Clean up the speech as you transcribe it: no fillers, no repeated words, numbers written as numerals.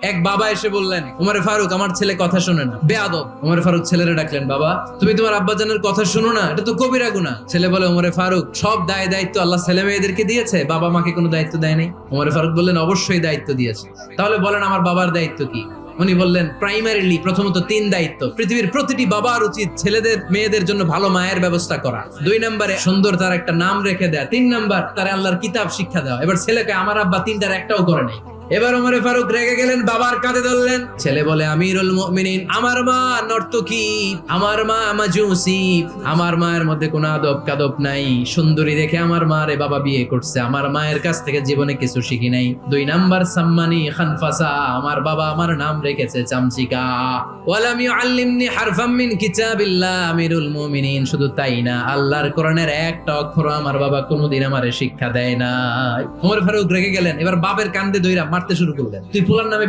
এক বাবা এসে বললেন, উমরে ফারুক আমার ছেলে কথা শোনে না, বেয়াদব। উমরে ফারুক ছেলেরে ডাকলেন, বাবা তুমি তোমার আব্বাজানের কথা শোনো না, এটা তো কবিরা গুনাহ। ছেলে বলে, উমরে ফারুক সব দায় দায়িত্ব আল্লাহ ছেলে মেয়েদেরকে দিয়েছে, বাবা মাকে কোনো দায়িত্ব দেয় নাই। উমরে ফারুক বললেন, অবশ্যই দায়িত্ব দিয়েছে। তাহলে বলেন আমার বাবার দায়িত্ব কি? উনি বললেন, প্রাইমারিলি প্রথমত 3 দায়িত্ব। পৃথিবীর প্রতিটি বাবার উচিত ছেলেদের মেয়েদের জন্য ভালো মায়ের ব্যবস্থা করা। 2 নম্বরে সুন্দর তার একটা নাম রেখে দেয়া। 3 নাম্বার তার আল্লাহর কিতাব শিক্ষা দেওয়া। এবার ছেলেকে আমার আব্বা 3টার একটাও করে নাই। এবার ওমরে ফারুক রেগে গেলেন, বাবার কাঁধে ধরলেন। ছেলে বলে, আমিরুল মুমিনিন, আমার মা নর্তকী, আমার মা মাজুসি, আমার মায়ের মধ্যে কোনো আদব কাদব নাই, সুন্দরী দেখে আমার মা রে বাবা বিয়ে করছে, আমার মায়ের কাছ থেকে জীবনে কিছু শিখি নাই। 2 নাম্বার সাম্মানি খানফাসা, আমার বাবা আমার নাম রেখেছে চামচিকা। ওয়ালাম ইউআল্লিমনি হারফাম মিন কিতাবিল্লাহ, আমিরুল মুমিনিন শুধু তাই না, আল্লাহর কোরআনের একটা অক্ষর আমার বাবা কোনোদিন আমারে শিক্ষা দেয় না। ওমর ফারুক রেগে গেলেন, এবার বাপের কান্দে দইরা মারতে শুরু করলেন। তুই ফুলার নামে